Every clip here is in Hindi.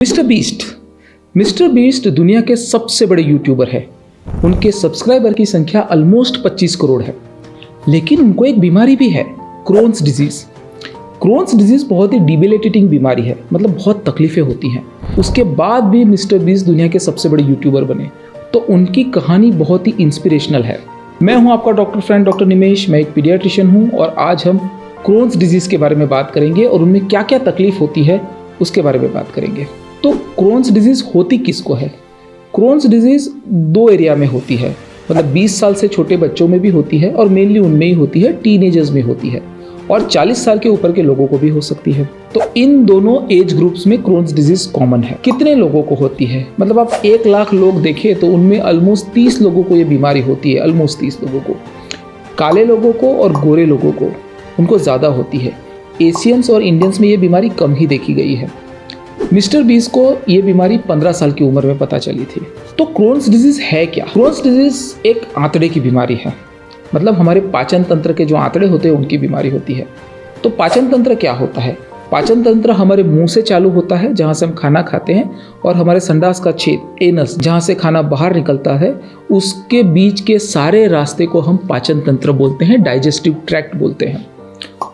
मिस्टर बीस्ट दुनिया के सबसे बड़े यूट्यूबर है। उनके सब्सक्राइबर की संख्या ऑलमोस्ट 25 करोड़ है। लेकिन उनको एक बीमारी भी है, क्रोन्स डिजीज़। क्रोन्स डिजीज़ बहुत ही डिबिलिटेटिंग बीमारी है, मतलब बहुत तकलीफ़ें होती हैं। उसके बाद भी मिस्टर बीस्ट दुनिया के सबसे बड़े यूट्यूबर बने, तो उनकी कहानी बहुत ही इंस्पिरेशनल है। मैं हूं आपका डॉक्टर फ्रेंड डॉक्टर निमेश। मैं एक पीडियाट्रिशियन हूं और आज हम क्रोन्स डिजीज़ के बारे में बात करेंगे और उनमें क्या क्या तकलीफ होती है उसके बारे में बात करेंगे। तो क्रोन्स डिजीज़ होती किसको है? क्रोन्स डिजीज़ दो एरिया में होती है, मतलब 20 साल से छोटे बच्चों में भी होती है और मेनली उनमें ही होती है, टीनेजर्स में होती है, और 40 साल के ऊपर के लोगों को भी हो सकती है। तो इन दोनों एज ग्रुप्स में क्रोन्स डिजीज़ कॉमन है। कितने लोगों को होती है? मतलब आप 1 लाख लोग देखें तो उनमें ऑलमोस्ट 30 लोगों को ये बीमारी होती है। ऑलमोस्ट 30 लोगों को, काले लोगों को और गोरे लोगों को उनको ज़्यादा होती है। एशियंस और इंडियंस में ये बीमारी कम ही देखी गई है। मिस्टर बीस्ट को ये बीमारी 15 साल की उम्र में पता चली थी। तो क्रोन्स डिजीज़ है क्या? क्रोन्स डिजीज़ एक आंतड़े की बीमारी है, मतलब हमारे पाचन तंत्र के जो आंतड़े होते हैं उनकी बीमारी होती है। तो पाचन तंत्र क्या होता है? पाचन तंत्र हमारे मुंह से चालू होता है, जहाँ से हम खाना खाते हैं, और हमारे संडास का छेद, एनस, जहाँ से खाना बाहर निकलता है, उसके बीच के सारे रास्ते को हम पाचन तंत्र बोलते हैं, डाइजेस्टिव ट्रैक्ट बोलते हैं।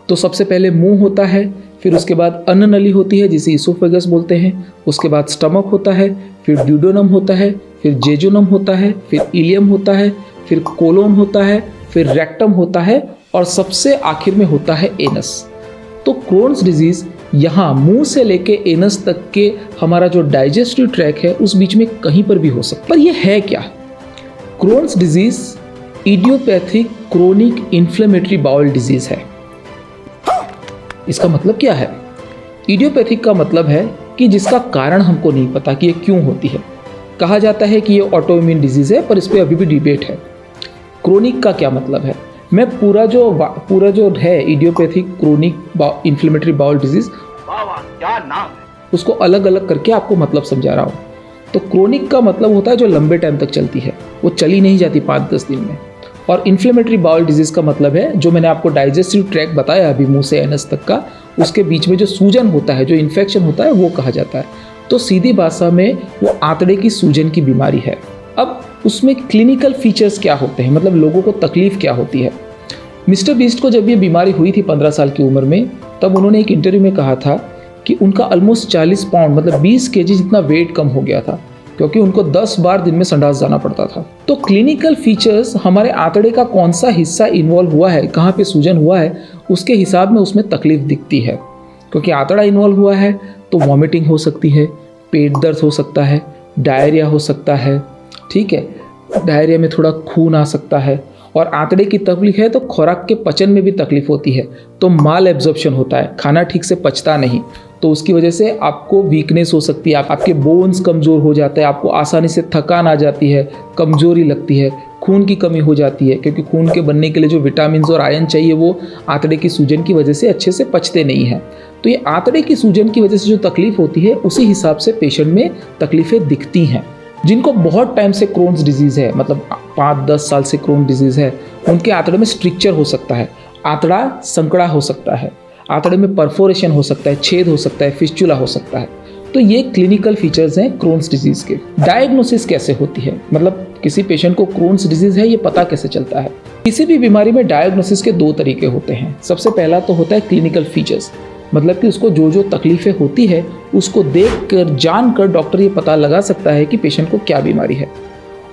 तो सबसे पहले मुंह होता है, फिर उसके बाद अन्न नली होती है जिसे इसोफेगस बोलते हैं, उसके बाद स्टमक होता है, फिर ड्यूडेनम होता है, फिर जेजुनम होता है, फिर इलियम होता है, फिर कोलोन होता है, फिर रेक्टम होता है, और सबसे आखिर में होता है एनस। तो क्रोन्स डिजीज़ यहाँ मुंह से लेके एनस तक के हमारा जो डाइजेस्टिव ट्रैक है उस बीच में कहीं पर भी हो सकता है। पर यह है क्या? Crohn's disease idiopathic chronic inflammatory bowel disease है। इसका मतलब क्या है? इडियोपैथिक का मतलब है कि जिसका कारण हमको नहीं पता कि ये क्यों होती है। कहा जाता है कि ये ऑटोइम्यून डिजीज़ है, पर इस पर अभी भी डिबेट है। क्रोनिक का क्या मतलब है? मैं पूरा जो है idiopathic chronic inflammatory bowel disease, क्या नाम है, उसको अलग अलग करके आपको मतलब समझा रहा हूँ। तो क्रोनिक का मतलब होता है जो लंबे टाइम तक चलती है, वो चली नहीं जाती 5-10 दिन में। और इन्फ्लेमेटरी बाउल डिजीज़ का मतलब है जो मैंने आपको डाइजेस्टिव ट्रैक बताया अभी मुंह से एनस तक का, उसके बीच में जो सूजन होता है, जो इन्फेक्शन होता है, वो कहा जाता है। तो सीधी भाषा में वो आंतड़े की सूजन की बीमारी है। अब उसमें क्लिनिकल फीचर्स क्या होते हैं, मतलब लोगों को तकलीफ क्या होती है? मिस्टर बीस्ट को जब ये बीमारी हुई थी 15 साल की उम्र में, तब उन्होंने एक इंटरव्यू में कहा था कि उनका ऑलमोस्ट 40 पाउंड, मतलब 20 केजी जितना वेट कम हो गया था, क्योंकि उनको 10 बार दिन में संडास जाना पड़ता था। तो क्लिनिकल फीचर्स हमारे आंतड़े का कौन सा हिस्सा इन्वॉल्व हुआ है, कहाँ पे सूजन हुआ है, उसके हिसाब में उसमें तकलीफ दिखती है। क्योंकि आंतड़ा इन्वॉल्व हुआ है तो वॉमिटिंग हो सकती है, पेट दर्द हो सकता है, डायरिया हो सकता है, ठीक है, डायरिया में थोड़ा खून आ सकता है, और आंतड़े की तकलीफ है तो खुराक के पचन में भी तकलीफ होती है। तो माल एब्जॉर्प्शन होता है, खाना ठीक से पचता नहीं, तो उसकी वजह से आपको वीकनेस हो सकती है, आपके बोन्स कमज़ोर हो जाते हैं, आपको आसानी से थकान आ जाती है, कमज़ोरी लगती है, खून की कमी हो जाती है, क्योंकि खून के बनने के लिए जो विटामिन और आयरन चाहिए वो आंतड़े की सूजन की वजह से अच्छे से पचते नहीं हैं। तो ये आंतड़े की सूजन की वजह से जो तकलीफ होती है उसी हिसाब से पेशेंट में तकलीफ़ें दिखती हैं। जिनको बहुत टाइम से क्रोन्स डिजीज़ है, मतलब 5-10 साल से क्रोन डिजीज़ है, उनके आंतड़े में स्ट्रिक्चर हो सकता है, आंतड़ा संकड़ा हो सकता है, आंतड़े में परफोरेशन हो सकता है, छेद हो सकता है, फिस्चुला हो सकता है। तो ये क्लिनिकल फीचर्स हैं क्रोन्स डिजीज़ के। डायग्नोसिस कैसे होती है, मतलब किसी पेशेंट को क्रोन्स डिजीज़ है ये पता कैसे चलता है? किसी भी बीमारी में डायग्नोसिस के 2 तरीके होते हैं। सबसे पहला तो होता है क्लिनिकल फीचर्स, मतलब कि उसको जो तकलीफ़ें होती है उसको देखकर जानकर डॉक्टर ये पता लगा सकता है कि पेशेंट को क्या बीमारी है।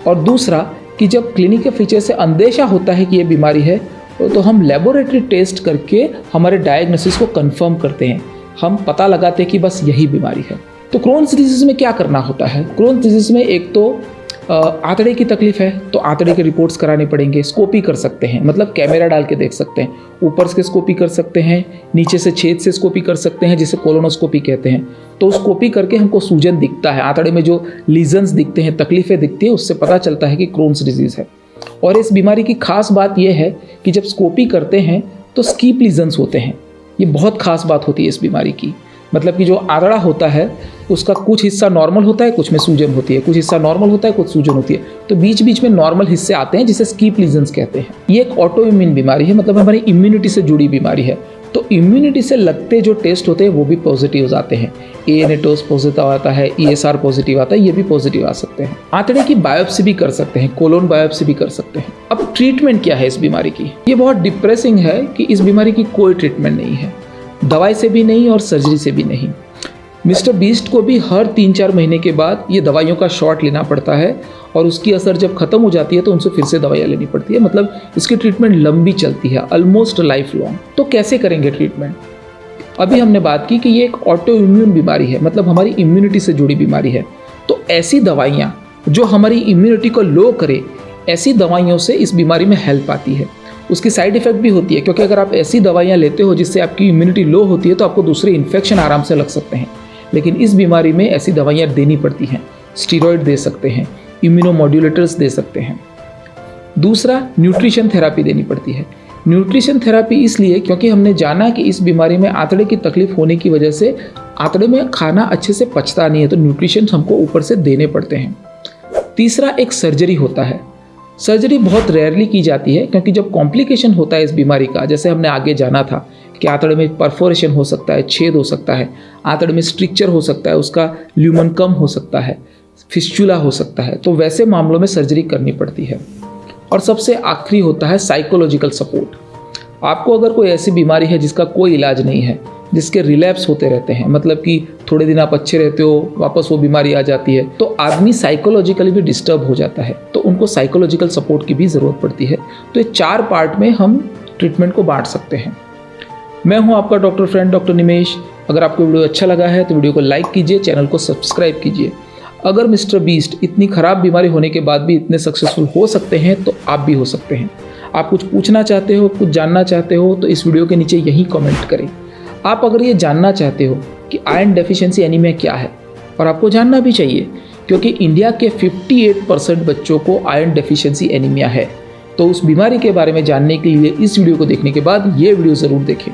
और दूसरा कि जब क्लिनिकल फीचर से अंदेशा होता है कि ये बीमारी है तो हम लेबोरेटरी टेस्ट करके हमारे डायग्नोसिस को कंफर्म करते हैं, हम पता लगाते हैं कि बस यही बीमारी है। तो क्रोन्स डिजीज़ में क्या करना होता है? क्रोन्स डिजीज़ में एक तो आंतड़े की तकलीफ है तो आंतड़े के रिपोर्ट्स कराने पड़ेंगे। स्कोपी कर सकते हैं, मतलब कैमरा डाल के देख सकते हैं, ऊपर से स्कोपी कर सकते हैं, नीचे से छेद से स्कोपी कर सकते हैं, जिसे कोलोनोस्कोपी कहते हैं। तो स्कोपी करके हमको सूजन दिखता है, आंतड़े में जो लीजन्स दिखते हैं, तकलीफ़ें दिखती है, उससे पता चलता है कि क्रोन्स डिजीज़ है। और इस बीमारी की खास बात यह है कि जब स्कोपी करते हैं तो स्कीप लीजन्स होते हैं। ये बहुत खास बात होती है इस बीमारी की, मतलब कि जो आंतड़ा होता है उसका कुछ हिस्सा नॉर्मल होता है, कुछ में सूजन होती है, कुछ हिस्सा नॉर्मल होता है, कुछ सूजन होती है, तो बीच बीच में नॉर्मल हिस्से आते हैं जिसे स्कीप लीजन्स कहते हैं। ये एक ऑटोइम्यून बीमारी है, मतलब हमारी इम्यूनिटी से जुड़ी बीमारी है। तो इम्यूनिटी से लगते जो टेस्ट होते हैं वो भी पॉजिटिव आते हैं। एएनएटोस पॉजिटिव आता है, ईएसआर पॉजिटिव आता है, ये भी पॉजिटिव आ सकते हैं। आंतड़े की बायोप्सी भी कर सकते हैं, कोलोन बायोप्सी भी कर सकते हैं। अब ट्रीटमेंट क्या है इस बीमारी की? ये बहुत डिप्रेसिंग है कि इस बीमारी की कोई ट्रीटमेंट नहीं है, दवाई से भी नहीं और सर्जरी से भी नहीं। मिस्टर बीस्ट को भी हर 3-4 महीने के बाद ये दवाइयों का शॉट लेना पड़ता है और उसकी असर जब खत्म हो जाती है तो उनसे फिर से दवाइयाँ लेनी पड़ती है। मतलब इसकी ट्रीटमेंट लंबी चलती है, ऑलमोस्ट लाइफ लॉन्ग। तो कैसे करेंगे ट्रीटमेंट? अभी हमने बात की कि ये एक ऑटो इम्यून बीमारी है, मतलब हमारी इम्यूनिटी से जुड़ी बीमारी है। तो ऐसी दवाइयाँ जो हमारी इम्यूनिटी को लो करे, ऐसी दवाइयों से इस बीमारी में हेल्प आती है। उसकी साइड इफेक्ट भी होती है, क्योंकि अगर आप ऐसी दवाइयाँ लेते हो जिससे आपकी इम्यूनिटी लो होती है तो आपको दूसरे इन्फेक्शन आराम से लग सकते हैं। लेकिन इस बीमारी में ऐसी दवाइयाँ देनी पड़ती हैं। स्टीरॉयड दे सकते हैं, इम्यूनोमॉड्यूलेटर्स दे सकते हैं। दूसरा, न्यूट्रिशन थेरापी देनी पड़ती है। न्यूट्रिशन थेरापी इसलिए क्योंकि हमने जाना कि इस बीमारी में आंतड़े की तकलीफ होने की वजह से आंतड़े में खाना अच्छे से पचता नहीं है, तो न्यूट्रिशन हमको ऊपर से देने पड़ते हैं। तीसरा, एक सर्जरी होता है। सर्जरी बहुत रेयरली की जाती है, क्योंकि जब कॉम्प्लिकेशन होता है इस बीमारी का, जैसे हमने आगे जाना था कि आंतड़े में परफोरेशन हो सकता है, छेद हो सकता है, आंतड़े में स्ट्रिक्चर हो सकता है, उसका ल्यूमन कम हो सकता है, फिस्चुला हो सकता है, तो वैसे मामलों में सर्जरी करनी पड़ती है। और सबसे आखिरी होता है साइकोलॉजिकल सपोर्ट। आपको अगर कोई ऐसी बीमारी है जिसका कोई इलाज नहीं है, जिसके रिलैप्स होते रहते हैं, मतलब कि थोड़े दिन आप अच्छे रहते हो, वापस वो बीमारी आ जाती है, तो आदमी साइकोलॉजिकली भी डिस्टर्ब हो जाता है, तो उनको साइकोलॉजिकल सपोर्ट की भी ज़रूरत पड़ती है। तो ये 4 पार्ट में हम ट्रीटमेंट को बांट सकते हैं। मैं हूं आपका डॉक्टर फ्रेंड डॉक्टर निमेश। अगर आपको वीडियो अच्छा लगा है तो वीडियो को लाइक कीजिए, चैनल को सब्सक्राइब कीजिए। अगर मिस्टर बीस्ट इतनी ख़राब बीमारी होने के बाद भी इतने सक्सेसफुल हो सकते हैं तो आप भी हो सकते हैं। आप कुछ पूछना चाहते हो, कुछ जानना चाहते हो तो इस वीडियो के नीचे यही कमेंट करें। आप अगर ये जानना चाहते हो कि आयरन डेफिशिएंसी एनीमिया क्या है, और आपको जानना भी चाहिए क्योंकि इंडिया के 58% बच्चों को आयरन डेफिशिएंसी एनीमिया है, तो उस बीमारी के बारे में जानने के लिए इस वीडियो को देखने के बाद ये वीडियो ज़रूर देखें।